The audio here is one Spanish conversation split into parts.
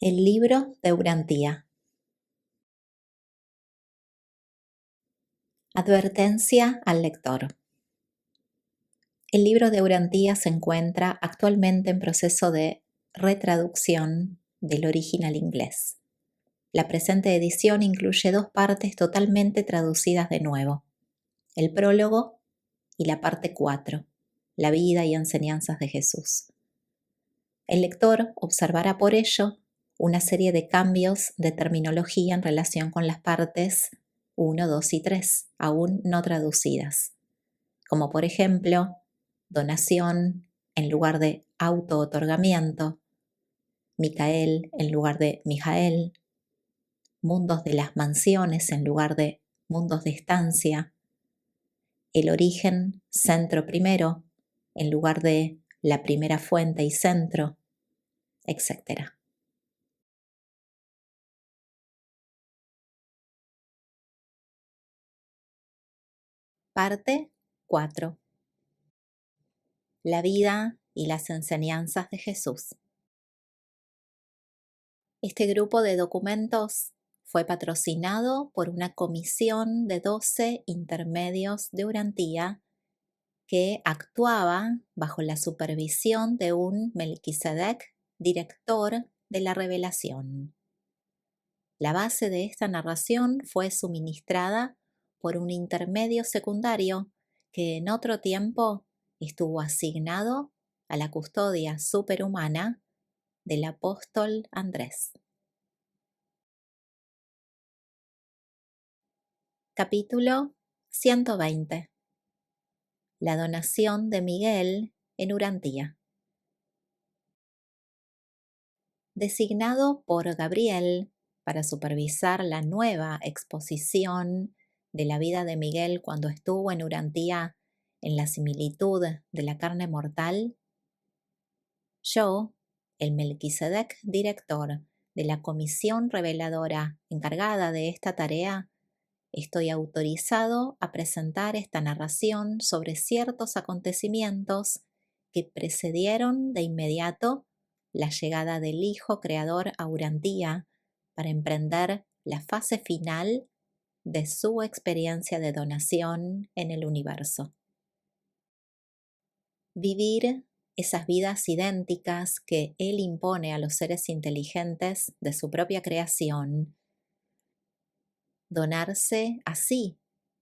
El libro de Urantía. Advertencia al lector. El libro de Urantía se encuentra actualmente en proceso de retraducción del original inglés. La presente edición incluye 2 partes totalmente traducidas de nuevo: el prólogo y la parte 4, la vida y enseñanzas de Jesús. El lector observará por ello una serie de cambios de terminología en relación con las partes 1, 2 y 3, aún no traducidas, como por ejemplo, donación en lugar de auto-otorgamiento, Micael en lugar de Mijael, mundos de las mansiones en lugar de mundos de estancia, el origen centro primero en lugar de la primera fuente y centro, etc. Parte 4. La vida y las enseñanzas de Jesús. Este grupo de documentos fue patrocinado por una comisión de 12 intermedios de Urantía que actuaba bajo la supervisión de un Melquisedec, director de la revelación. La base de esta narración fue suministrada por un intermedio secundario que en otro tiempo estuvo asignado a la custodia superhumana del apóstol Andrés. Capítulo 120. La donación de Miguel en Urantía. Designado por Gabriel para supervisar la nueva exposición de la vida de Miguel cuando estuvo en Urantía en la similitud de la carne mortal, yo, el Melquisedec director de la comisión reveladora encargada de esta tarea, estoy autorizado a presentar esta narración sobre ciertos acontecimientos que precedieron de inmediato la llegada del Hijo Creador a Urantía para emprender la fase final de su experiencia de donación en el universo. Vivir esas vidas idénticas que Él impone a los seres inteligentes de su propia creación, donarse así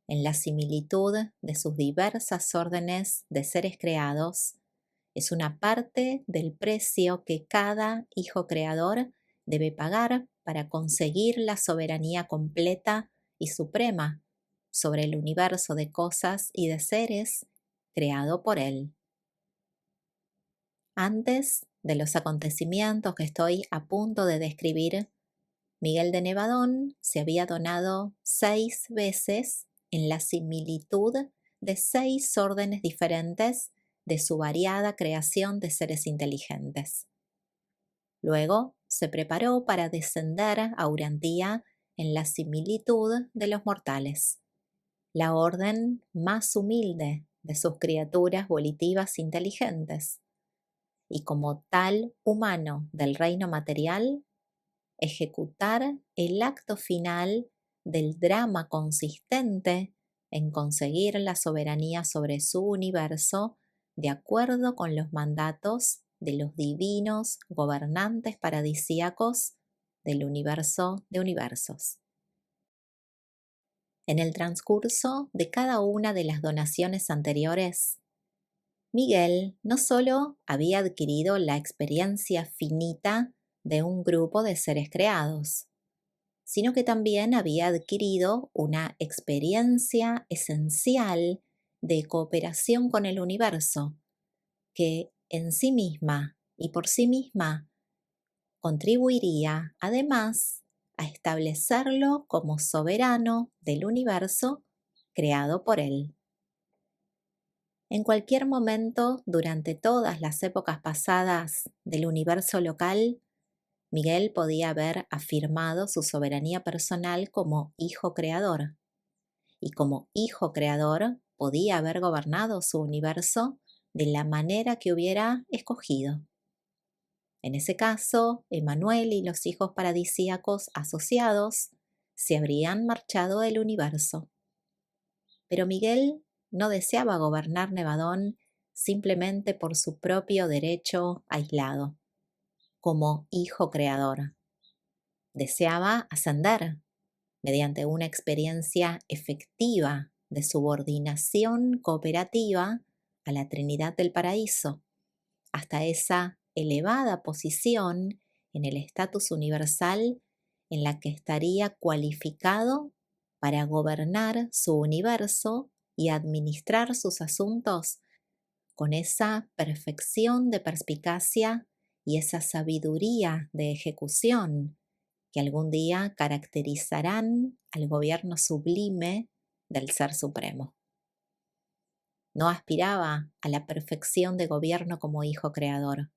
en la similitud de sus diversas órdenes de seres creados, es una parte del precio que cada hijo creador debe pagar para conseguir la soberanía completa y suprema sobre el universo de cosas y de seres creado por él. Antes de los acontecimientos que estoy a punto de describir, Miguel de Nevadón se había donado 6 veces en la similitud de 6 órdenes diferentes de su variada creación de seres inteligentes. Luego se preparó para descender a Urantía en la similitud de los mortales, la orden más humilde de sus criaturas volitivas inteligentes, y como tal humano del reino material, ejecutar el acto final del drama consistente en conseguir la soberanía sobre su universo de acuerdo con los mandatos de los divinos gobernantes paradisíacos del universo de universos. En el transcurso de cada una de las donaciones anteriores, Miguel no solo había adquirido la experiencia finita de un grupo de seres creados, sino que también había adquirido una experiencia esencial de cooperación con el universo, que en sí misma y por sí misma contribuiría además a establecerlo como soberano del universo creado por él. En cualquier momento, durante todas las épocas pasadas del universo local, Miguel podía haber afirmado su soberanía personal como hijo creador, y como hijo creador podía haber gobernado su universo de la manera que hubiera escogido. En ese caso, Emanuel y los hijos paradisíacos asociados se habrían marchado del universo. Pero Miguel no deseaba gobernar Nevadón simplemente por su propio derecho aislado, como hijo creador. Deseaba ascender mediante una experiencia efectiva de subordinación cooperativa a la Trinidad del Paraíso, hasta esa elevada posición en el estatus universal en la que estaría cualificado para gobernar su universo y administrar sus asuntos con esa perfección de perspicacia y esa sabiduría de ejecución que algún día caracterizarán al gobierno sublime del Ser Supremo. No aspiraba a la perfección de gobierno como hijo creador,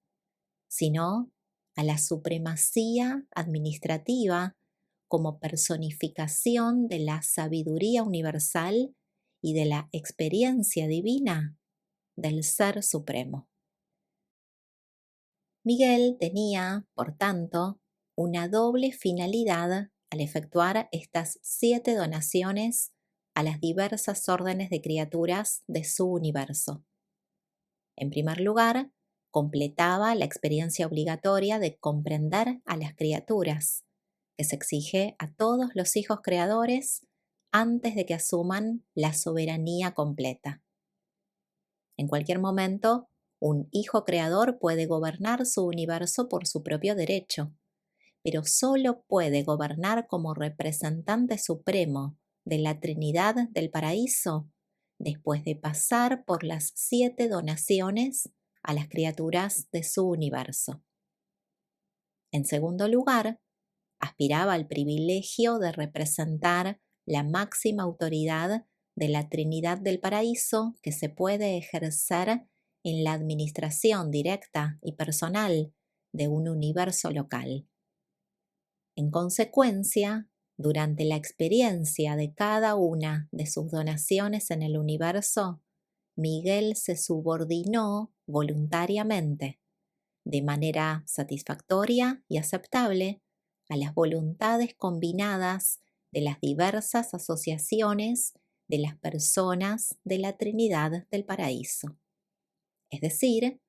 sino a la supremacía administrativa como personificación de la sabiduría universal y de la experiencia divina del Ser Supremo. Miguel tenía, por tanto, una doble finalidad al efectuar estas 7 donaciones a las diversas órdenes de criaturas de su universo. En primer lugar, completaba la experiencia obligatoria de comprender a las criaturas, que se exige a todos los hijos creadores antes de que asuman la soberanía completa. En cualquier momento, un hijo creador puede gobernar su universo por su propio derecho, pero solo puede gobernar como representante supremo de la Trinidad del Paraíso después de pasar por las 7 donaciones a las criaturas de su universo. En segundo lugar, aspiraba al privilegio de representar la máxima autoridad de la Trinidad del Paraíso que se puede ejercer en la administración directa y personal de un universo local. En consecuencia, durante la experiencia de cada una de sus donaciones en el universo, Miguel se subordinó voluntariamente, de manera satisfactoria y aceptable, a las voluntades combinadas de las diversas asociaciones de las personas de la Trinidad del Paraíso. Es decir,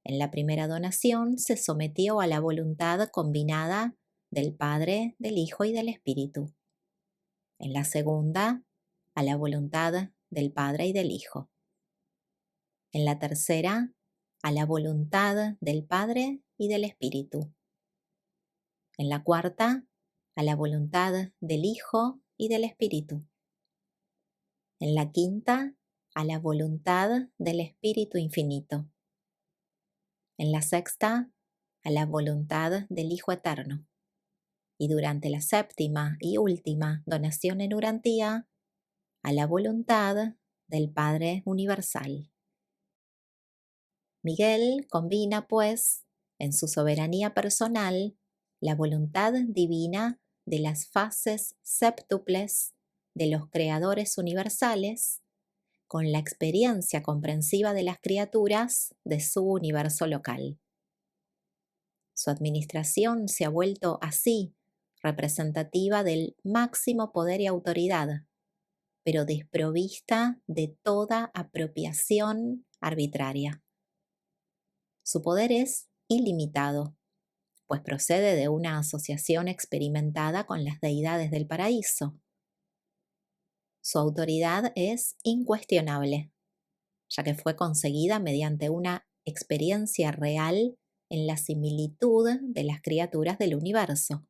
en la primera donación se sometió a la voluntad combinada del Padre, del Hijo y del Espíritu. En la segunda, a la voluntad del Padre y del Hijo. En la tercera, a la voluntad del Padre y del Espíritu. En la cuarta, a la voluntad del Hijo y del Espíritu. En la quinta, a la voluntad del Espíritu Infinito. En la sexta, a la voluntad del Hijo Eterno. Y durante la séptima y última donación en Urantía, a la voluntad del Padre Universal. Miguel combina, pues, en su soberanía personal, la voluntad divina de las fases séptuples de los creadores universales con la experiencia comprensiva de las criaturas de su universo local. Su administración se ha vuelto así representativa del máximo poder y autoridad, pero desprovista de toda apropiación arbitraria. Su poder es ilimitado, pues procede de una asociación experimentada con las deidades del paraíso. Su autoridad es incuestionable, ya que fue conseguida mediante una experiencia real en la similitud de las criaturas del universo.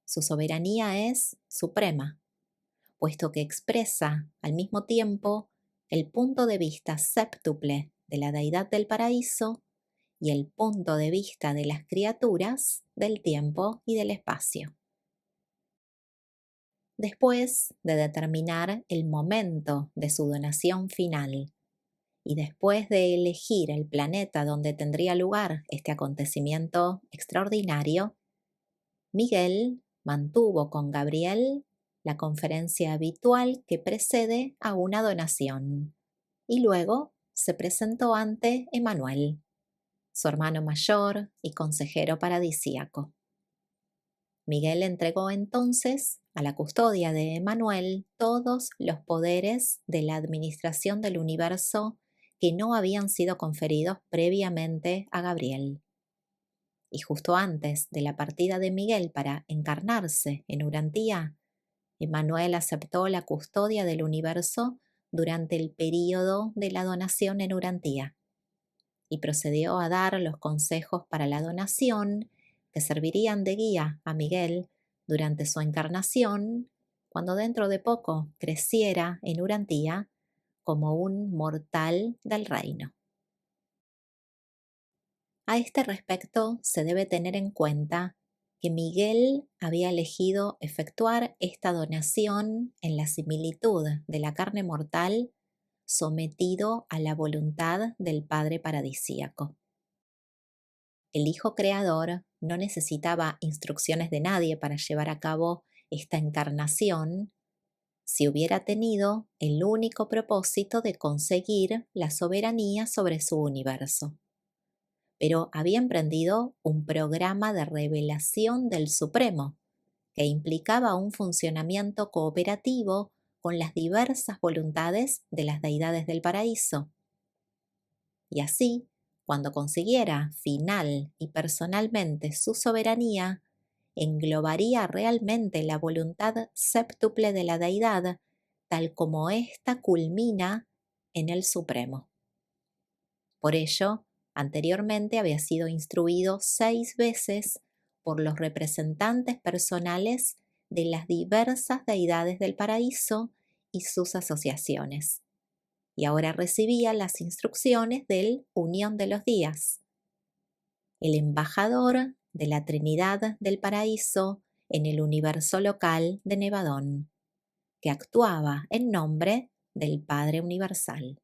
Su soberanía es suprema, puesto que expresa al mismo tiempo el punto de vista séptuple de la deidad del paraíso y el punto de vista de las criaturas del tiempo y del espacio. Después de determinar el momento de su donación final y después de elegir el planeta donde tendría lugar este acontecimiento extraordinario, Miguel mantuvo con Gabriel la conferencia habitual que precede a una donación y luego se presentó ante Emanuel, su hermano mayor y consejero paradisíaco. Miguel entregó entonces a la custodia de Emanuel todos los poderes de la administración del universo que no habían sido conferidos previamente a Gabriel. Y justo antes de la partida de Miguel para encarnarse en Urantía, Emanuel aceptó la custodia del universo durante el período de la donación en Urantía y procedió a dar los consejos para la donación que servirían de guía a Miguel durante su encarnación, cuando dentro de poco creciera en Urantía como un mortal del reino. A este respecto, se debe tener en cuenta que Miguel había elegido efectuar esta donación en la similitud de la carne mortal sometido a la voluntad del Padre Paradisíaco. El Hijo Creador no necesitaba instrucciones de nadie para llevar a cabo esta encarnación si hubiera tenido el único propósito de conseguir la soberanía sobre su universo. Pero había emprendido un programa de revelación del Supremo, que implicaba un funcionamiento cooperativo con las diversas voluntades de las deidades del paraíso. Y así, cuando consiguiera final y personalmente su soberanía, englobaría realmente la voluntad séptuple de la deidad, tal como ésta culmina en el Supremo. Por ello, anteriormente había sido instruido 6 veces por los representantes personales de las diversas deidades del paraíso y sus asociaciones, y ahora recibía las instrucciones del Unión de los Días, el embajador de la Trinidad del Paraíso en el universo local de Nevadón, que actuaba en nombre del Padre Universal.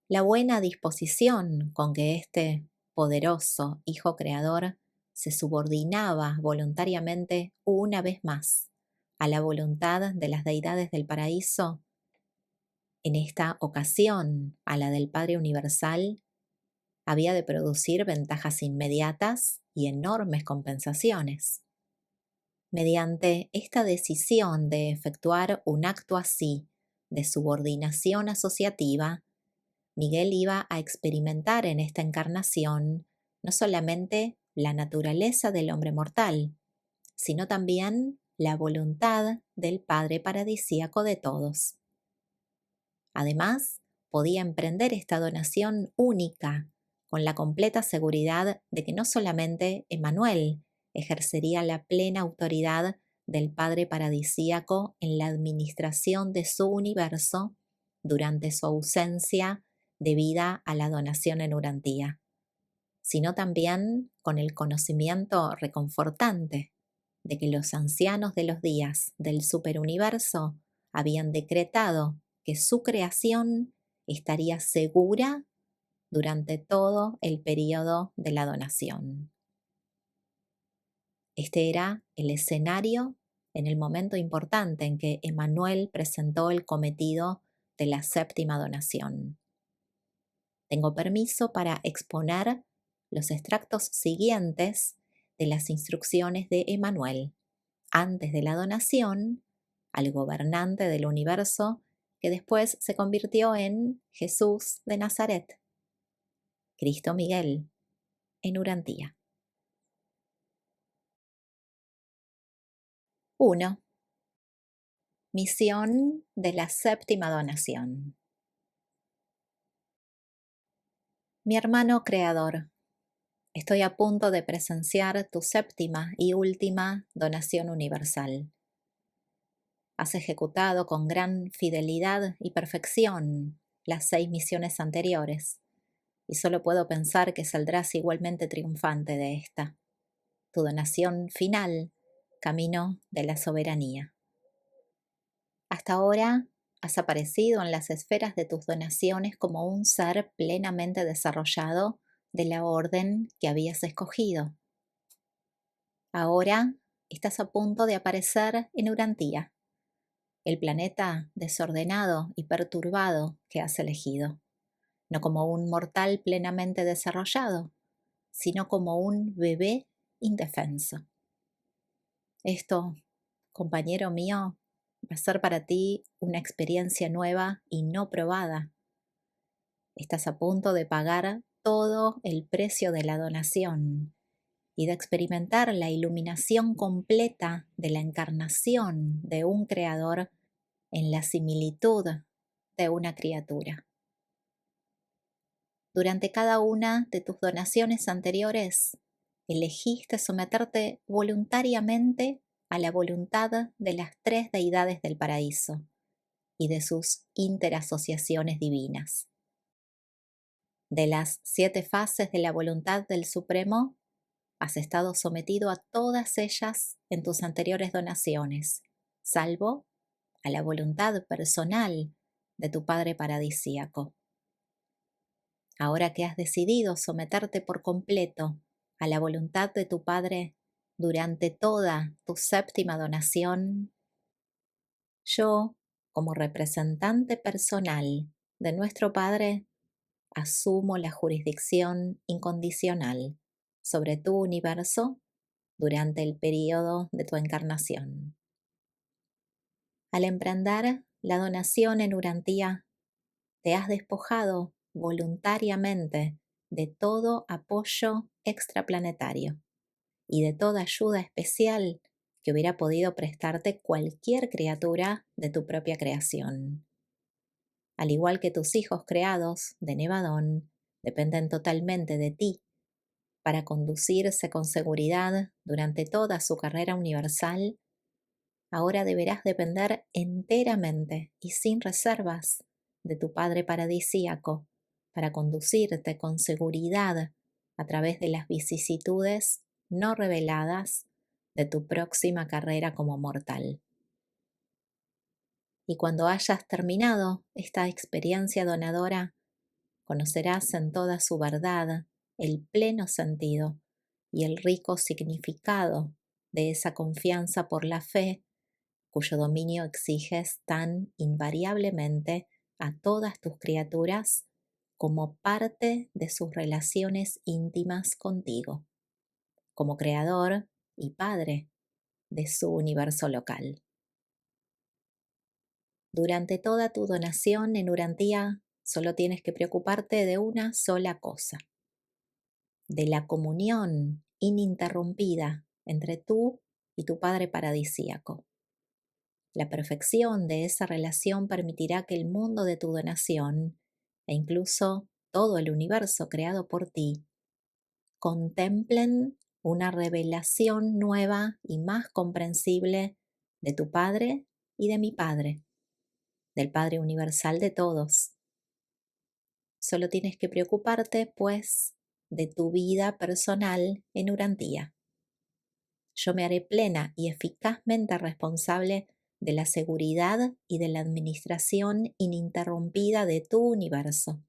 La buena disposición con que este poderoso Hijo Creador se subordinaba voluntariamente una vez más a la voluntad de las deidades del paraíso, en esta ocasión a la del Padre Universal, había de producir ventajas inmediatas y enormes compensaciones. Mediante esta decisión de efectuar un acto así de subordinación asociativa, Miguel iba a experimentar en esta encarnación no solamente la naturaleza del hombre mortal, sino también la voluntad del Padre Paradisíaco de todos. Además, podía emprender esta donación única, con la completa seguridad de que no solamente Emanuel ejercería la plena autoridad del Padre Paradisíaco en la administración de su universo durante su ausencia debida a la donación en Urantía, sino también con el conocimiento reconfortante de que los ancianos de los días del superuniverso habían decretado que su creación estaría segura durante todo el periodo de la donación. Este era el escenario en el momento importante en que Emanuel presentó el cometido de la séptima donación. Tengo permiso para exponer los extractos siguientes de las instrucciones de Emanuel antes de la donación al gobernante del universo que después se convirtió en Jesús de Nazaret, Cristo Miguel, en Urantía. 1. Misión de la séptima donación. Mi hermano creador, estoy a punto de presenciar tu séptima y última donación universal. Has ejecutado con gran fidelidad y perfección las 6 misiones anteriores, y solo puedo pensar que saldrás igualmente triunfante de esta, tu donación final, camino de la soberanía. Hasta ahora has aparecido en las esferas de tus donaciones como un ser plenamente desarrollado de la orden que habías escogido. Ahora estás a punto de aparecer en Urantía, el planeta desordenado y perturbado que has elegido. no como un mortal plenamente desarrollado, sino como un bebé indefenso. Esto, compañero mío, va a ser para ti una experiencia nueva y no probada. Estás a punto de pagar todo el precio de la donación y de experimentar la iluminación completa de la encarnación de un creador en la similitud de una criatura. Durante cada una de tus donaciones anteriores, elegiste someterte voluntariamente a la voluntad de las tres deidades del paraíso y de sus interasociaciones divinas. De las 7 fases de la voluntad del Supremo, has estado sometido a todas ellas en tus anteriores donaciones, salvo a la voluntad personal de tu Padre Paradisíaco. Ahora que has decidido someterte por completo a la voluntad de tu Padre durante toda tu 7ª donación, yo, como representante personal de nuestro Padre, asumo la jurisdicción incondicional sobre tu universo durante el periodo de tu encarnación. Al emprender la donación en Urantía, te has despojado voluntariamente de todo apoyo extraplanetario y de toda ayuda especial que hubiera podido prestarte cualquier criatura de tu propia creación. Al igual que tus hijos creados de Nevadón, dependen totalmente de ti para conducirse con seguridad durante toda su carrera universal. Ahora deberás depender enteramente y sin reservas de tu Padre Paradisíaco para conducirte con seguridad a través de las vicisitudes no reveladas de tu próxima carrera como mortal. Y cuando hayas terminado esta experiencia donadora, conocerás en toda su verdad el pleno sentido y el rico significado de esa confianza por la fe cuyo dominio exiges tan invariablemente a todas tus criaturas como parte de sus relaciones íntimas contigo, como creador y padre de su universo local. Durante toda tu donación en Urantía, solo tienes que preocuparte de una sola cosa: de la comunión ininterrumpida entre tú y tu Padre Paradisíaco. La perfección de esa relación permitirá que el mundo de tu donación, e incluso todo el universo creado por ti, contemplen una revelación nueva y más comprensible de tu Padre y de mi Padre, del Padre universal de todos. Solo tienes que preocuparte, pues, de tu vida personal en Urantía. Yo me haré plena y eficazmente responsable de la seguridad y de la administración ininterrumpida de tu universo,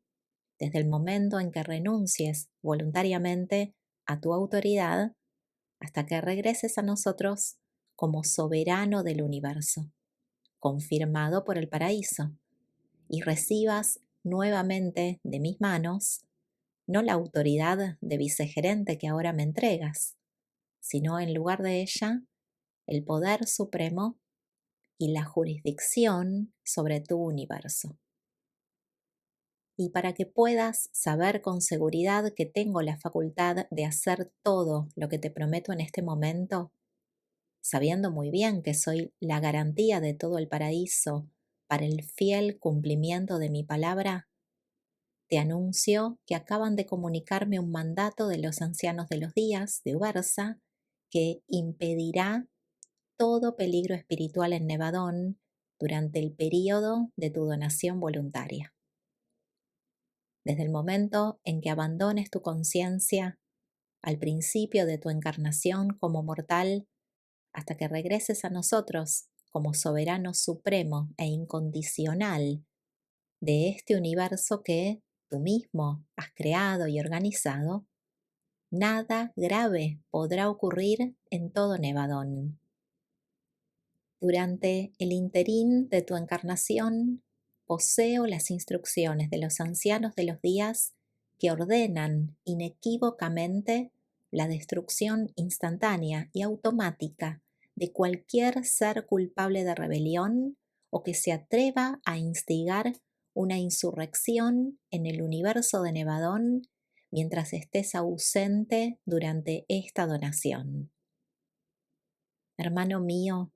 desde el momento en que renuncies voluntariamente a tu autoridad hasta que regreses a nosotros como soberano del universo, confirmado por el paraíso, y recibas nuevamente de mis manos no la autoridad de vicegerente que ahora me entregas, sino en lugar de ella el poder supremo y la jurisdicción sobre tu universo. Y para que puedas saber con seguridad que tengo la facultad de hacer todo lo que te prometo en este momento, sabiendo muy bien que soy la garantía de todo el paraíso para el fiel cumplimiento de mi palabra, te anuncio que acaban de comunicarme un mandato de los ancianos de los días de Ubersa que impedirá todo peligro espiritual en Nevadón durante el período de tu donación voluntaria. Desde el momento en que abandones tu conciencia al principio de tu encarnación como mortal, hasta que regreses a nosotros como soberano supremo e incondicional de este universo que tú mismo has creado y organizado, nada grave podrá ocurrir en todo Nevadón. Durante el interín de tu encarnación, poseo las instrucciones de los ancianos de los días que ordenan inequívocamente la destrucción instantánea y automática de cualquier ser culpable de rebelión o que se atreva a instigar una insurrección en el universo de Nevadón mientras estés ausente durante esta donación. Hermano mío,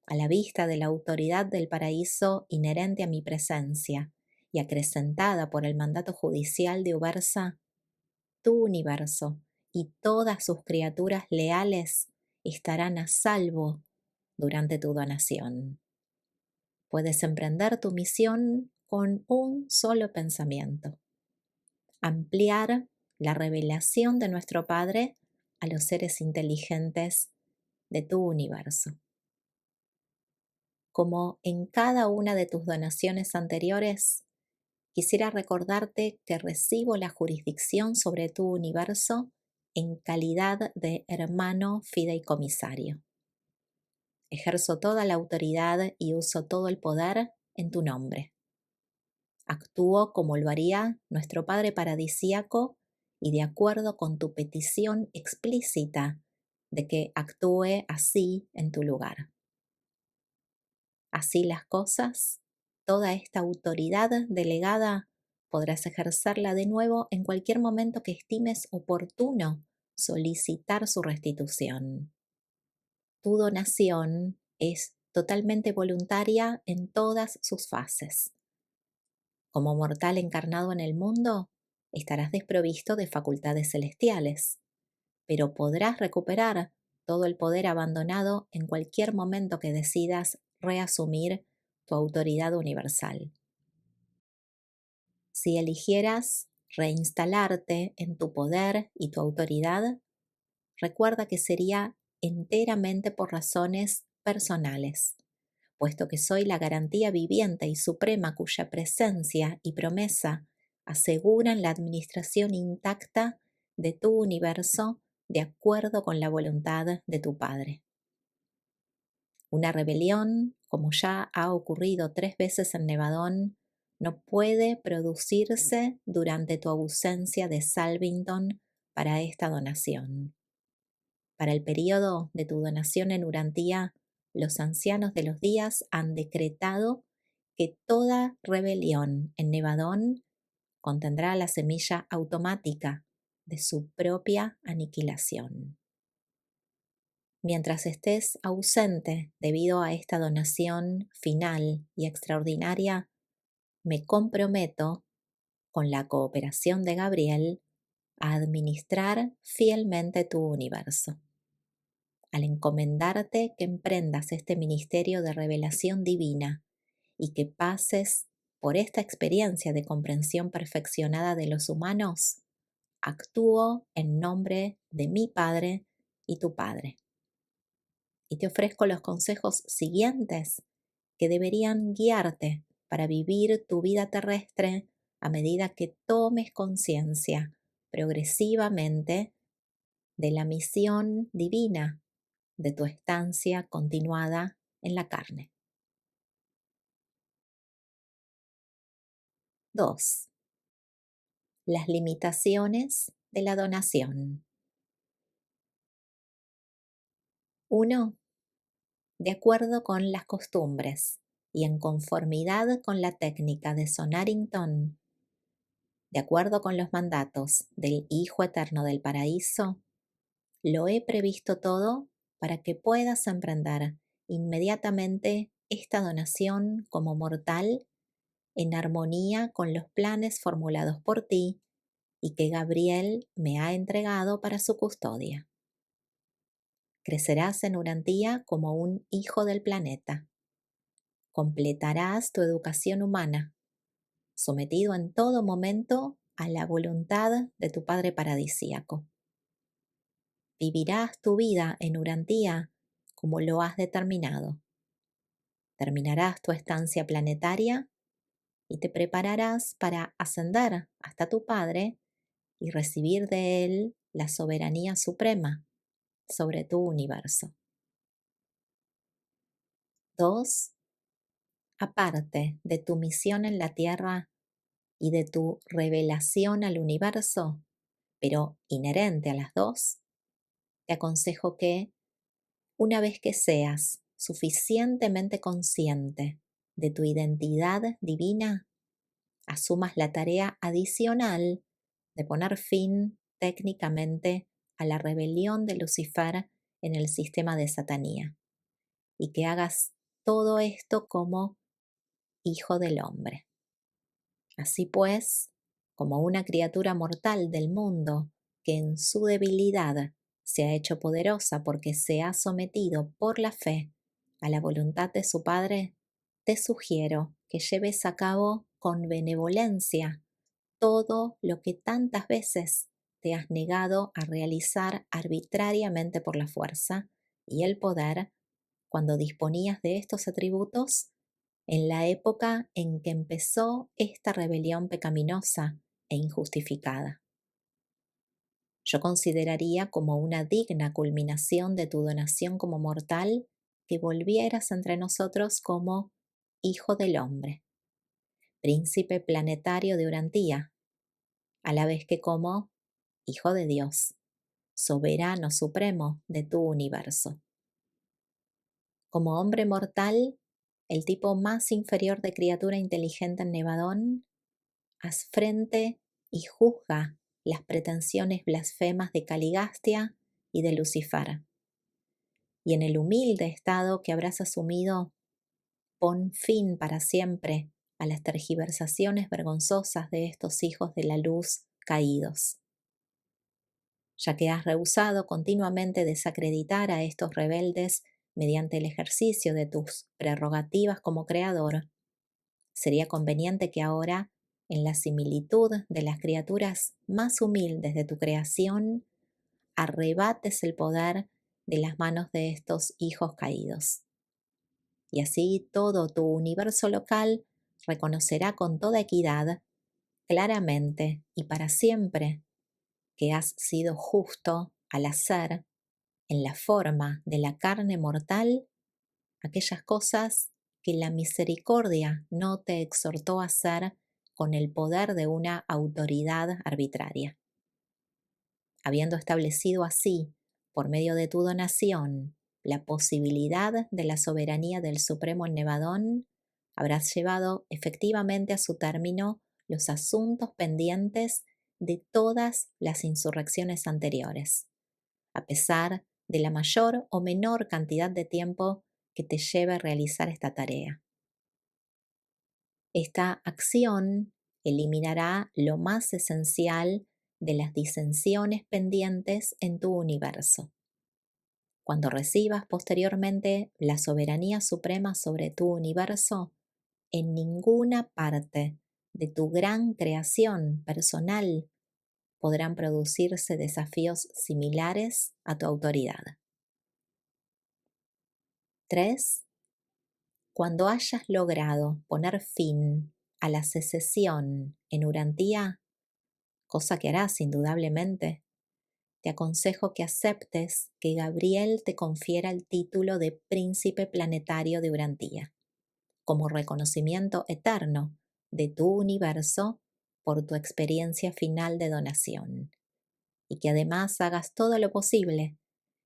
a la vista de la autoridad del paraíso inherente a mi presencia y acrecentada por el mandato judicial de Ubersa, tu universo y todas sus criaturas leales estarán a salvo durante tu donación. Puedes emprender tu misión con un solo pensamiento: ampliar la revelación de nuestro Padre a los seres inteligentes de tu universo. Como en cada una de tus donaciones anteriores, quisiera recordarte que recibo la jurisdicción sobre tu universo en calidad de hermano fideicomisario. Ejerzo toda la autoridad y uso todo el poder en tu nombre. Actúo como lo haría nuestro Padre Paradisíaco y de acuerdo con tu petición explícita de que actúe así en tu lugar. Así las cosas, toda esta autoridad delegada podrás ejercerla de nuevo en cualquier momento que estimes oportuno solicitar su restitución. Tu donación es totalmente voluntaria en todas sus fases. Como mortal encarnado en el mundo, estarás desprovisto de facultades celestiales, pero podrás recuperar todo el poder abandonado en cualquier momento que decidas reasumir tu autoridad universal. Si eligieras reinstalarte en tu poder y tu autoridad, recuerda que sería enteramente por razones personales, puesto que soy la garantía viviente y suprema cuya presencia y promesa aseguran la administración intacta de tu universo de acuerdo con la voluntad de tu Padre. Una rebelión, como ya ha ocurrido 3 veces en Nevadón, no puede producirse durante tu ausencia de Salvington para esta donación. Para el periodo de tu donación en Urantía, los ancianos de los días han decretado que toda rebelión en Nevadón contendrá la semilla automática de su propia aniquilación. Mientras estés ausente debido a esta donación final y extraordinaria, me comprometo, con la cooperación de Gabriel, a administrar fielmente tu universo. Al encomendarte que emprendas este ministerio de revelación divina y que pases por esta experiencia de comprensión perfeccionada de los humanos, actúo en nombre de mi Padre y tu Padre. Y te ofrezco los consejos siguientes que deberían guiarte para vivir tu vida terrestre a medida que tomes conciencia progresivamente de la misión divina de tu estancia continuada en la carne. 2. Las limitaciones de la donación. 1. De acuerdo con las costumbres y en conformidad con la técnica de Sonarington, de acuerdo con los mandatos del Hijo Eterno del Paraíso, lo he previsto todo para que puedas emprender inmediatamente esta donación como mortal en armonía con los planes formulados por ti y que Gabriel me ha entregado para su custodia. Crecerás en Urantía como un hijo del planeta. Completarás tu educación humana, sometido en todo momento a la voluntad de tu Padre Paradisíaco. Vivirás tu vida en Urantía como lo has determinado. Terminarás tu estancia planetaria y te prepararás para ascender hasta tu Padre y recibir de Él la soberanía suprema sobre tu universo. 2. aparte de tu misión en la Tierra y de tu revelación al universo, pero inherente a las dos, te aconsejo que, una vez que seas suficientemente consciente de tu identidad divina, asumas la tarea adicional de poner fin técnicamente a la rebelión de Lucifer en el sistema de Satanía, y que hagas todo esto como hijo del hombre. Así pues, como una criatura mortal del mundo que en su debilidad se ha hecho poderosa porque se ha sometido por la fe a la voluntad de su Padre, te sugiero que lleves a cabo con benevolencia todo lo que tantas veces te has negado a realizar arbitrariamente por la fuerza y el poder cuando disponías de estos atributos en la época en que empezó esta rebelión pecaminosa e injustificada. Yo consideraría como una digna culminación de tu donación como mortal que volvieras entre nosotros como Hijo del Hombre, Príncipe planetario de Urantía, a la vez que como Hijo de Dios, Soberano Supremo de tu universo. Como hombre mortal, el tipo más inferior de criatura inteligente en Nevadón, haz frente y juzga las pretensiones blasfemas de Caligastia y de Lucifer. Y en el humilde estado que habrás asumido, pon fin para siempre a las tergiversaciones vergonzosas de estos hijos de la luz caídos. Ya que has rehusado continuamente desacreditar a estos rebeldes mediante el ejercicio de tus prerrogativas como creador, sería conveniente que ahora, en la similitud de las criaturas más humildes de tu creación, arrebates el poder de las manos de estos hijos caídos. Y así todo tu universo local reconocerá con toda equidad, claramente y para siempre, que has sido justo al hacer, en la forma de la carne mortal, aquellas cosas que la misericordia no te exhortó a hacer con el poder de una autoridad arbitraria. Habiendo establecido así, por medio de tu donación, la posibilidad de la soberanía del Supremo en Nevadón, habrás llevado efectivamente a su término los asuntos pendientes de todas las insurrecciones anteriores, a pesar de la mayor o menor cantidad de tiempo que te lleve a realizar esta tarea. Esta acción eliminará lo más esencial de las disensiones pendientes en tu universo. Cuando recibas posteriormente la soberanía suprema sobre tu universo, en ninguna parte de tu gran creación personal podrán producirse desafíos similares a tu autoridad. 3. Cuando hayas logrado poner fin a la secesión en Urantía, cosa que harás indudablemente, te aconsejo que aceptes que Gabriel te confiera el título de Príncipe Planetario de Urantía, como reconocimiento eterno de tu universo por tu experiencia final de donación, y que además hagas todo lo posible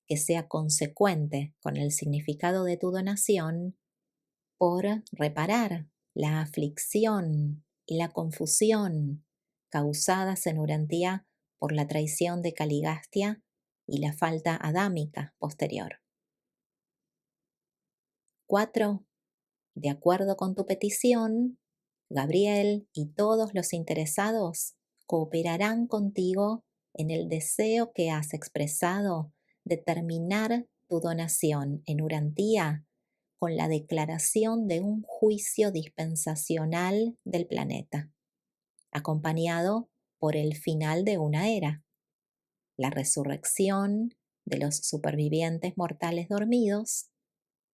que sea consecuente con el significado de tu donación por reparar la aflicción y la confusión causadas en Urantía por la traición de Caligastia y la falta adámica posterior. 4. De acuerdo con tu petición, Gabriel y todos los interesados cooperarán contigo en el deseo que has expresado de terminar tu donación en Urantía con la declaración de un juicio dispensacional del planeta, acompañado por el final de una era, la resurrección de los supervivientes mortales dormidos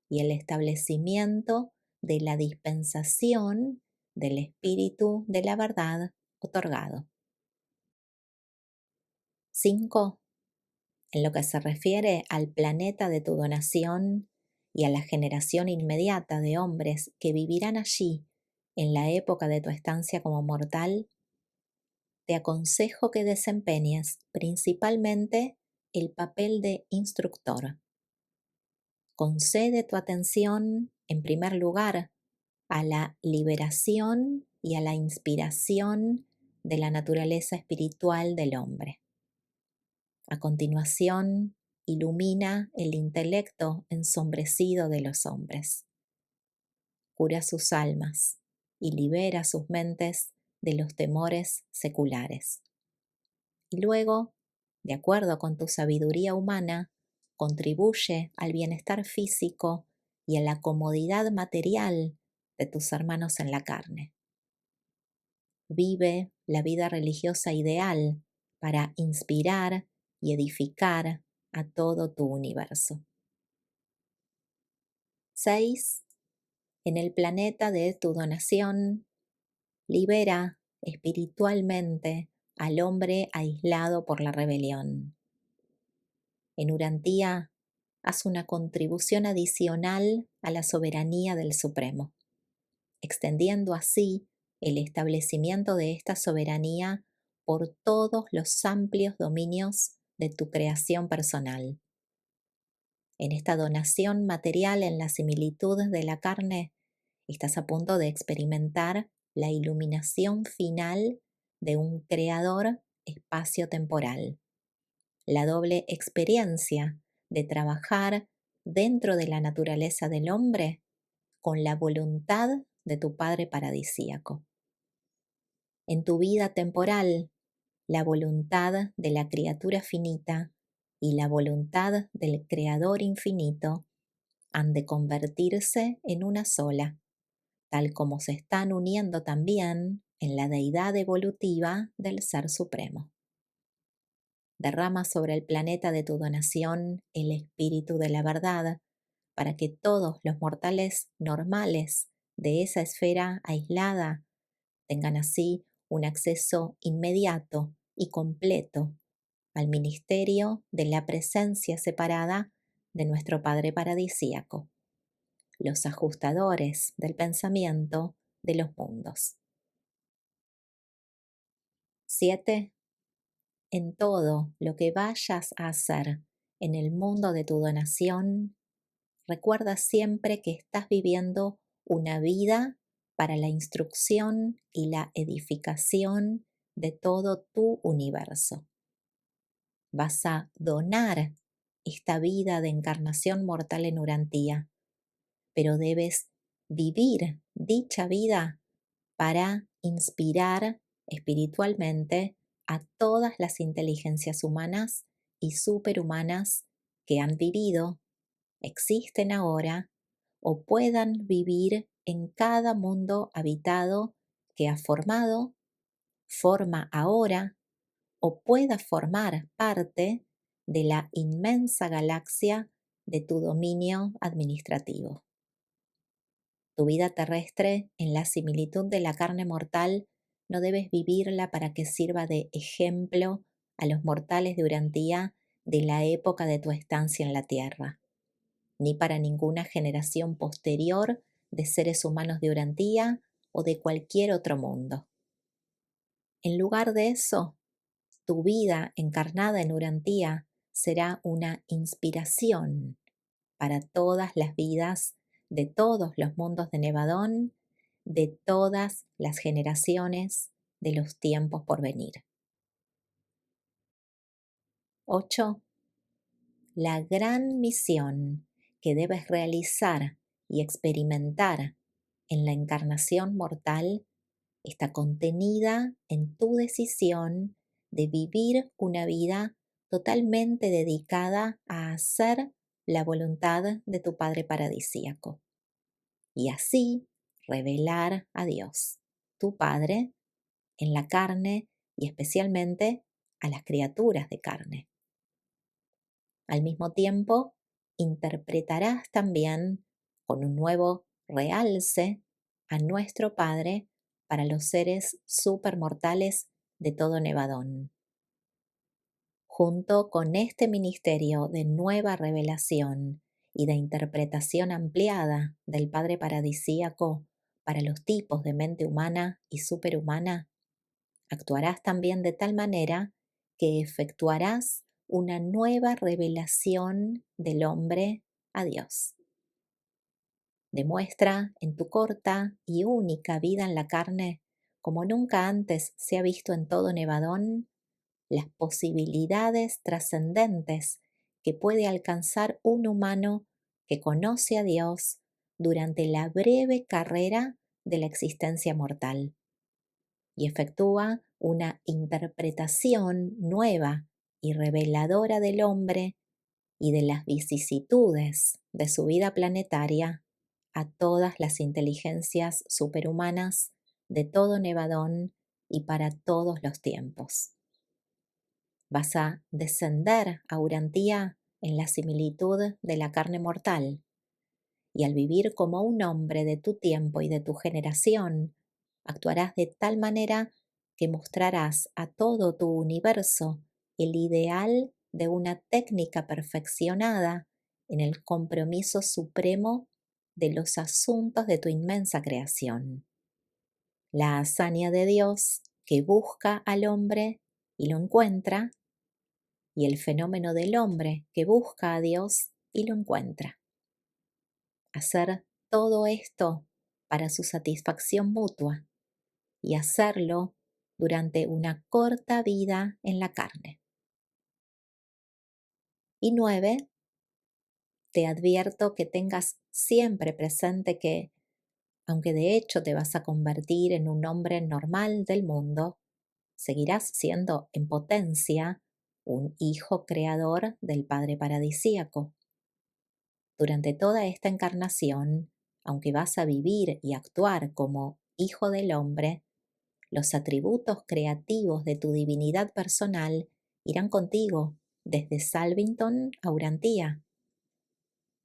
y el establecimiento de la dispensación del espíritu de la verdad otorgado. 5. En lo que se refiere al planeta de tu donación y a la generación inmediata de hombres que vivirán allí en la época de tu estancia como mortal, te aconsejo que desempeñes principalmente el papel de instructor. Concede tu atención, en primer lugar, a la liberación y a la inspiración de la naturaleza espiritual del hombre. A continuación, ilumina el intelecto ensombrecido de los hombres. Cura sus almas y libera sus mentes de los temores seculares. Y luego, de acuerdo con tu sabiduría humana, contribuye al bienestar físico y a la comodidad material de tus hermanos en la carne. Vive la vida religiosa ideal para inspirar y edificar a todo tu universo. 6. En el planeta de tu donación, libera espiritualmente al hombre aislado por la rebelión. En Urantía, haz una contribución adicional a la soberanía del Supremo, extendiendo así el establecimiento de esta soberanía por todos los amplios dominios de tu creación personal. En esta donación material en la similitud de la carne, estás a punto de experimentar la iluminación final de un creador espacio-temporal, la doble experiencia de trabajar dentro de la naturaleza del hombre con la voluntad de tu Padre paradisíaco. En tu vida temporal, la voluntad de la criatura finita y la voluntad del Creador infinito han de convertirse en una sola, tal como se están uniendo también en la deidad evolutiva del Ser Supremo. Derrama sobre el planeta de tu donación el espíritu de la verdad, para que todos los mortales normales de esa esfera aislada tengan así un acceso inmediato y completo al ministerio de la presencia separada de nuestro Padre paradisíaco, los ajustadores del pensamiento de los mundos. 7. En todo lo que vayas a hacer en el mundo de tu donación, recuerda siempre que estás viviendo una vida para la instrucción y la edificación de todo tu universo. Vas a donar esta vida de encarnación mortal en Urantía, pero debes vivir dicha vida para inspirar espiritualmente a todas las inteligencias humanas y superhumanas que han vivido, existen ahora o puedan vivir en cada mundo habitado que ha formado, forma ahora o pueda formar parte de la inmensa galaxia de tu dominio administrativo. Tu vida terrestre, en la similitud de la carne mortal, no debes vivirla para que sirva de ejemplo a los mortales de Urantía de la época de tu estancia en la Tierra, ni para ninguna generación posterior de seres humanos de Urantía o de cualquier otro mundo. En lugar de eso, tu vida encarnada en Urantía será una inspiración para todas las vidas de todos los mundos de Nevadón, de todas las generaciones de los tiempos por venir. 8. La gran misión que debes realizar y experimentar en la encarnación mortal está contenida en tu decisión de vivir una vida totalmente dedicada a hacer la voluntad de tu Padre paradisíaco y así revelar a Dios, tu Padre, en la carne y especialmente a las criaturas de carne. Al mismo tiempo, interpretarás también con un nuevo realce a nuestro Padre para los seres supermortales de todo Nevadón. Junto con este ministerio de nueva revelación y de interpretación ampliada del Padre Paradisíaco para los tipos de mente humana y superhumana, actuarás también de tal manera que efectuarás una nueva revelación del hombre a Dios. Demuestra en tu corta y única vida en la carne, como nunca antes se ha visto en todo Nevadón, las posibilidades trascendentes que puede alcanzar un humano que conoce a Dios durante la breve carrera de la existencia mortal y efectúa una interpretación nueva y reveladora del hombre y de las vicisitudes de su vida planetaria a todas las inteligencias superhumanas de todo Nevadón y para todos los tiempos. Vas a descender a Urantía en la similitud de la carne mortal, y al vivir como un hombre de tu tiempo y de tu generación, actuarás de tal manera que mostrarás a todo tu universo el ideal de una técnica perfeccionada en el compromiso supremo de los asuntos de tu inmensa creación. La hazaña de Dios que busca al hombre y lo encuentra, y el fenómeno del hombre que busca a Dios y lo encuentra. Hacer todo esto para su satisfacción mutua y hacerlo durante una corta vida en la carne. Y 9, te advierto que tengas siempre presente que, aunque de hecho te vas a convertir en un hombre normal del mundo, seguirás siendo en potencia un hijo creador del Padre Paradisíaco. Durante toda esta encarnación, aunque vas a vivir y actuar como hijo del hombre, los atributos creativos de tu divinidad personal irán contigo desde Salvington a Urantía.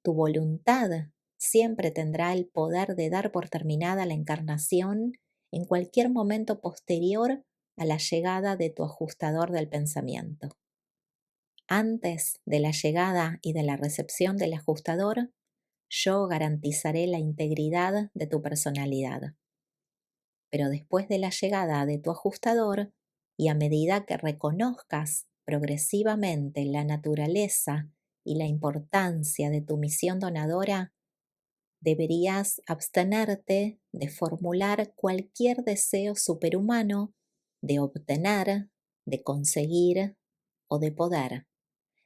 Tu voluntad siempre tendrá el poder de dar por terminada la encarnación en cualquier momento posterior a la llegada de tu ajustador del pensamiento. Antes de la llegada y de la recepción del ajustador, yo garantizaré la integridad de tu personalidad. Pero después de la llegada de tu ajustador, y a medida que reconozcas progresivamente la naturaleza y la importancia de tu misión donadora, deberías abstenerte de formular cualquier deseo superhumano de obtener, de conseguir o de poder,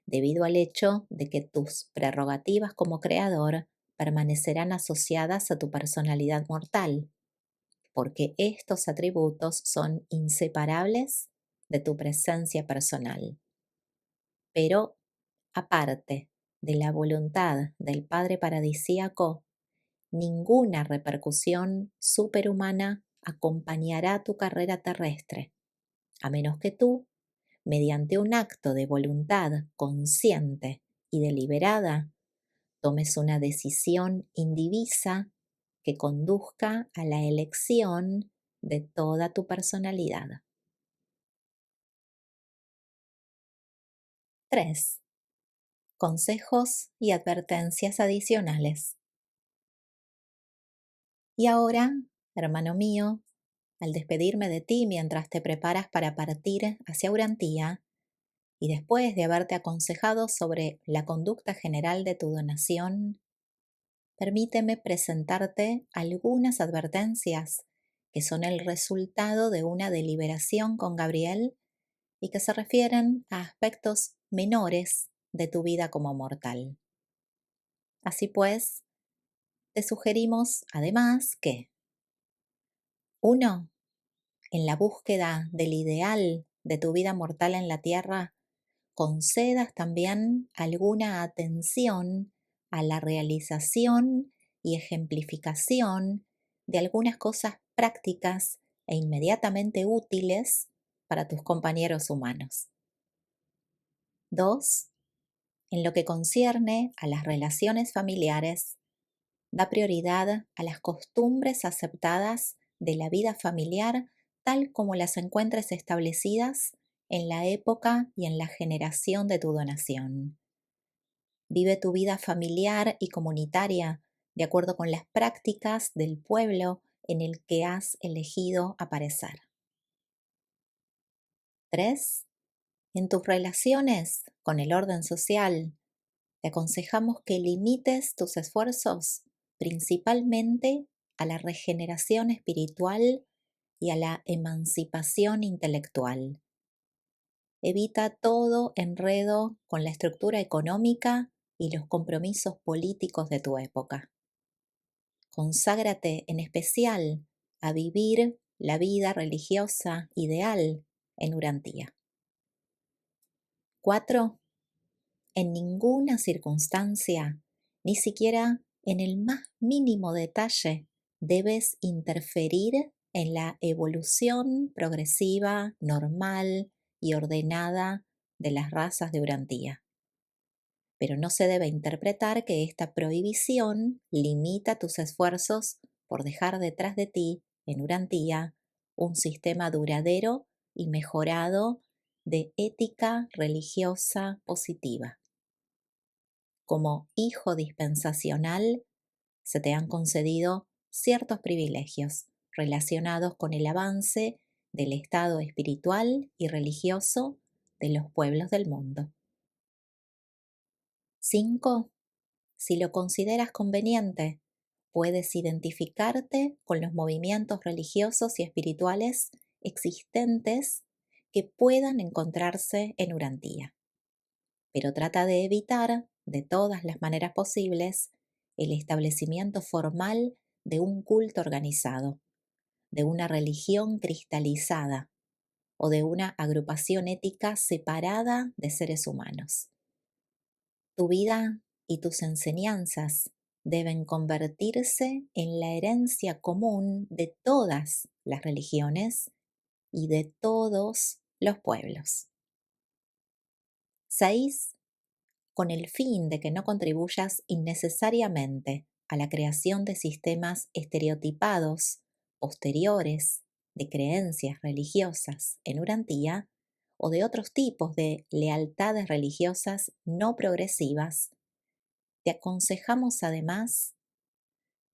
debido al hecho de que tus prerrogativas como creador permanecerán asociadas a tu personalidad mortal, porque estos atributos son inseparables de tu presencia personal. Pero, aparte de la voluntad del Padre Paradisíaco, ninguna repercusión superhumana acompañará tu carrera terrestre, a menos que tú, mediante un acto de voluntad consciente y deliberada, tomes una decisión indivisa que conduzca a la elección de toda tu personalidad. 3. Consejos y advertencias adicionales. Y ahora, hermano mío, al despedirme de ti mientras te preparas para partir hacia Urantía, y después de haberte aconsejado sobre la conducta general de tu donación, permíteme presentarte algunas advertencias que son el resultado de una deliberación con Gabriel y que se refieren a aspectos menores de tu vida como mortal. Así pues, te sugerimos además que 1. En la búsqueda del ideal de tu vida mortal en la tierra, concedas también alguna atención a la realización y ejemplificación de algunas cosas prácticas e inmediatamente útiles para tus compañeros humanos. 2. En lo que concierne a las relaciones familiares, da prioridad a las costumbres aceptadas de la vida familiar tal como las encuentres establecidas en la época y en la generación de tu donación. Vive tu vida familiar y comunitaria de acuerdo con las prácticas del pueblo en el que has elegido aparecer. 3. En tus relaciones con el orden social, te aconsejamos que limites tus esfuerzos principalmente a la regeneración espiritual y a la emancipación intelectual. Evita todo enredo con la estructura económica y los compromisos políticos de tu época. Conságrate en especial a vivir la vida religiosa ideal en Urantía. 4. En ninguna circunstancia, ni siquiera en el más mínimo detalle, debes interferir en la evolución progresiva, normal y ordenada de las razas de Urantía. Pero no se debe interpretar que esta prohibición limita tus esfuerzos por dejar detrás de ti, en Urantía, un sistema duradero y mejorado de ética religiosa positiva. Como hijo dispensacional, se te han concedido ciertos privilegios relacionados con el avance del estado espiritual y religioso de los pueblos del mundo. 5. Si lo consideras conveniente, puedes identificarte con los movimientos religiosos y espirituales existentes que puedan encontrarse en Urantía. Pero trata de evitar, de todas las maneras posibles, el establecimiento formal de un culto organizado, de una religión cristalizada o de una agrupación ética separada de seres humanos. Tu vida y tus enseñanzas deben convertirse en la herencia común de todas las religiones y de todos los pueblos. 6. Con el fin de que no contribuyas innecesariamente a la creación de sistemas estereotipados posteriores de creencias religiosas en Urantía o de otros tipos de lealtades religiosas no progresivas, te aconsejamos además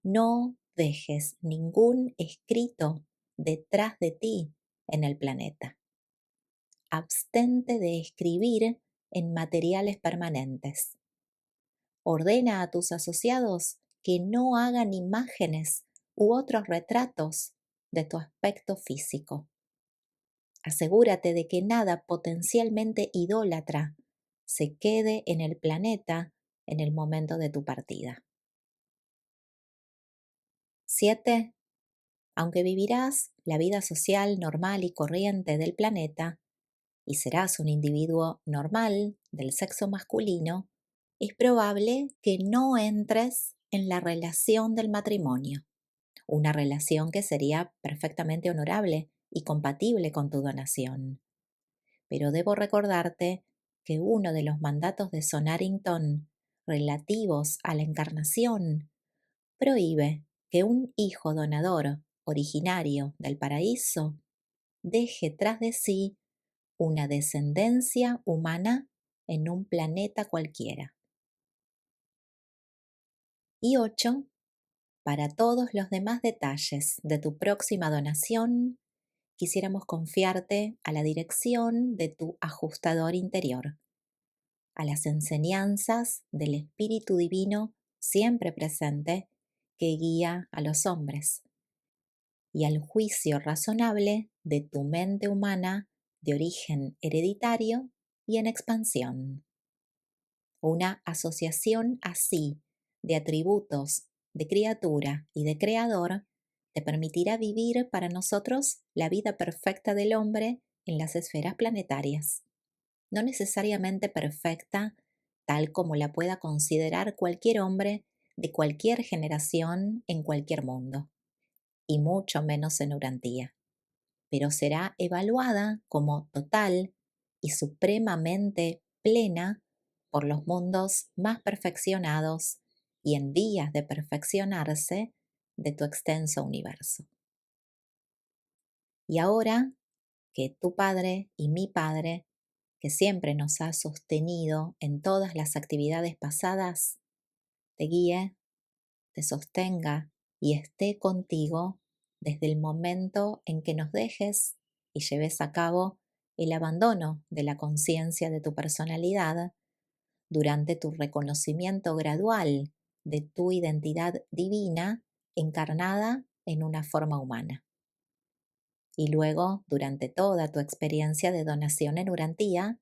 no dejes ningún escrito detrás de ti en el planeta. Abstente de escribir en materiales permanentes. Ordena a tus asociados que no hagan imágenes u otros retratos de tu aspecto físico. Asegúrate de que nada potencialmente idólatra se quede en el planeta en el momento de tu partida. 7. Aunque vivirás la vida social normal y corriente del planeta y serás un individuo normal del sexo masculino, es probable que no entres en la relación del matrimonio, una relación que sería perfectamente honorable y compatible con tu donación. Pero debo recordarte que uno de los mandatos de Sonarington relativos a la encarnación prohíbe que un hijo donador originario del paraíso deje tras de sí una descendencia humana en un planeta cualquiera. Y 8. Para todos los demás detalles de tu próxima donación, quisiéramos confiarte a la dirección de tu ajustador interior, a las enseñanzas del Espíritu Divino siempre presente que guía a los hombres, y al juicio razonable de tu mente humana de origen hereditario y en expansión. Una asociación así de atributos de criatura y de creador te permitirá vivir para nosotros la vida perfecta del hombre en las esferas planetarias, no necesariamente perfecta tal como la pueda considerar cualquier hombre de cualquier generación en cualquier mundo, y mucho menos en Urantía, pero será evaluada como total y supremamente plena por los mundos más perfeccionados y en vías de perfeccionarse de tu extenso universo. Y ahora que tu padre y mi padre que siempre nos ha sostenido en todas las actividades pasadas, te guíe, te sostenga y esté contigo desde el momento en que nos dejes y lleves a cabo el abandono de la conciencia de tu personalidad durante tu reconocimiento gradual de tu identidad divina encarnada en una forma humana. Y luego, durante toda tu experiencia de donación en Urantía,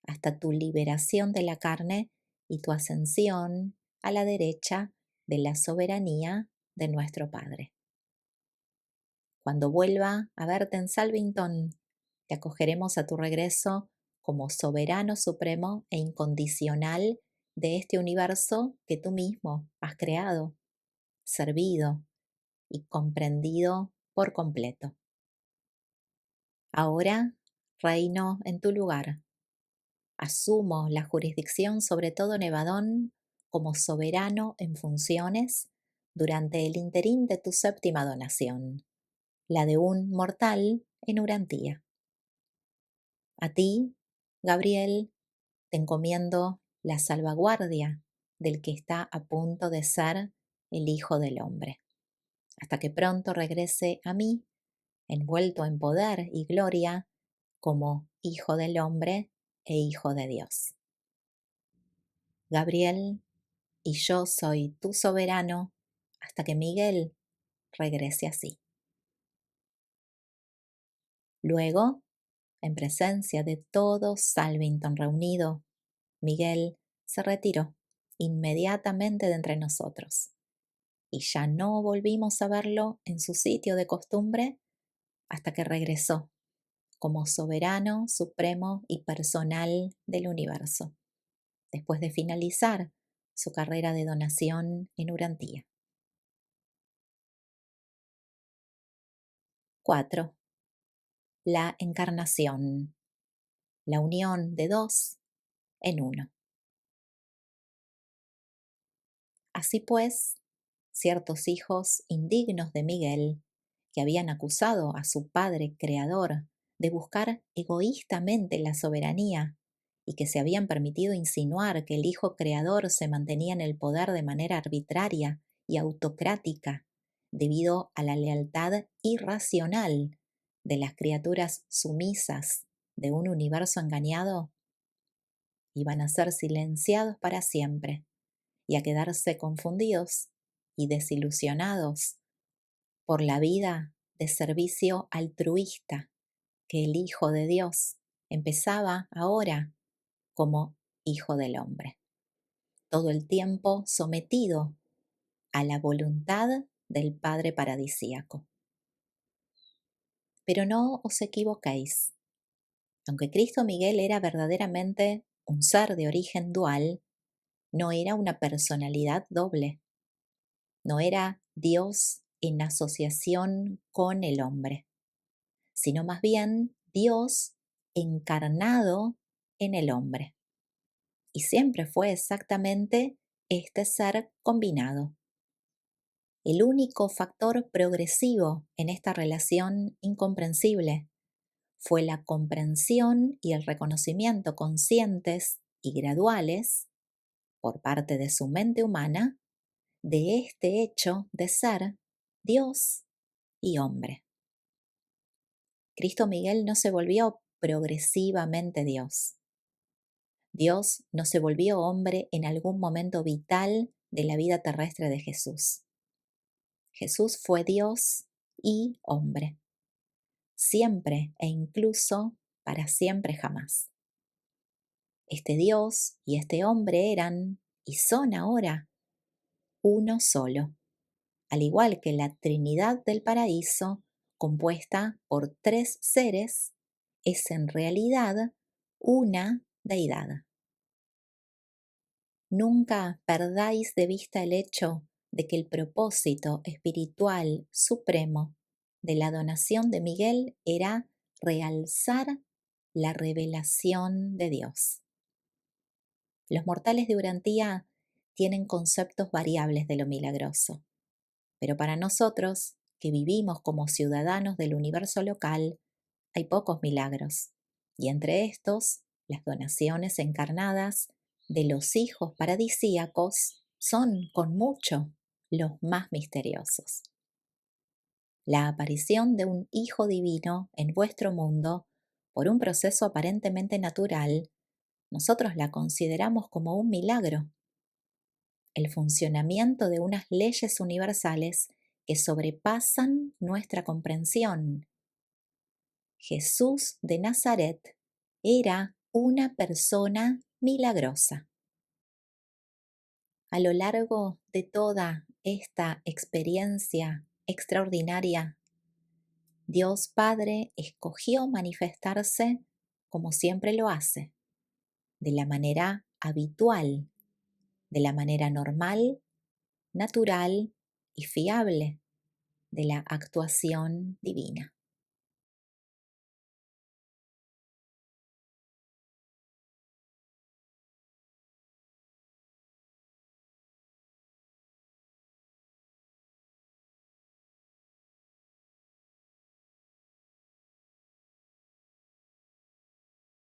hasta tu liberación de la carne y tu ascensión a la derecha de la soberanía de nuestro Padre. Cuando vuelva a verte en Salvington, te acogeremos a tu regreso como soberano supremo e incondicional de este universo que tú mismo has creado, servido y comprendido por completo. Ahora reino en tu lugar. Asumo la jurisdicción sobre todo Nevadón como soberano en funciones durante el interín de tu séptima donación, la de un mortal en Urantía. A ti, Gabriel, te encomiendo la salvaguardia del que está a punto de ser el Hijo del Hombre, hasta que pronto regrese a mí, envuelto en poder y gloria, como Hijo del Hombre e Hijo de Dios. Gabriel, y yo soy tu soberano hasta que Miguel regrese así. Luego, en presencia de todo Salvington reunido, Miguel se retiró inmediatamente de entre nosotros y ya no volvimos a verlo en su sitio de costumbre hasta que regresó como soberano supremo y personal del universo, después de finalizar su carrera de donación en Urantía. 4. La encarnación, la unión de dos en uno. Así pues, ciertos hijos indignos de Miguel, que habían acusado a su padre creador de buscar egoístamente la soberanía y que se habían permitido insinuar que el hijo creador se mantenía en el poder de manera arbitraria y autocrática debido a la lealtad irracional de las criaturas sumisas de un universo engañado, iban a ser silenciados para siempre y a quedarse confundidos y desilusionados por la vida de servicio altruista que el Hijo de Dios empezaba ahora como Hijo del Hombre, todo el tiempo sometido a la voluntad del Padre Paradisíaco. Pero no os equivoquéis. Aunque Cristo Miguel era verdaderamente un ser de origen dual, no era una personalidad doble. No era Dios en asociación con el hombre, sino más bien Dios encarnado en el hombre. Y siempre fue exactamente este ser combinado. El único factor progresivo en esta relación incomprensible fue la comprensión y el reconocimiento conscientes y graduales, por parte de su mente humana, de este hecho de ser Dios y hombre. Cristo Miguel no se volvió progresivamente Dios. Dios no se volvió hombre en algún momento vital de la vida terrestre de Jesús. Jesús fue Dios y hombre, siempre e incluso para siempre jamás. Este Dios y este hombre eran y son ahora uno solo, al igual que la Trinidad del Paraíso, compuesta por tres seres, es en realidad una deidad. Nunca perdáis de vista el hecho de que el propósito espiritual supremo de la donación de Miguel era realzar la revelación de Dios. Los mortales de Urantía tienen conceptos variables de lo milagroso, pero para nosotros, que vivimos como ciudadanos del universo local, hay pocos milagros, y entre estos Las donaciones encarnadas de los hijos paradisíacos son, con mucho, los más misteriosos. La aparición de un Hijo Divino en vuestro mundo, por un proceso aparentemente natural, nosotros la consideramos como un milagro, el funcionamiento de unas leyes universales que sobrepasan nuestra comprensión. Jesús de Nazaret era una persona milagrosa. A lo largo de toda esta experiencia extraordinaria, Dios Padre escogió manifestarse como siempre lo hace, de la manera habitual, de la manera normal, natural y fiable de la actuación divina.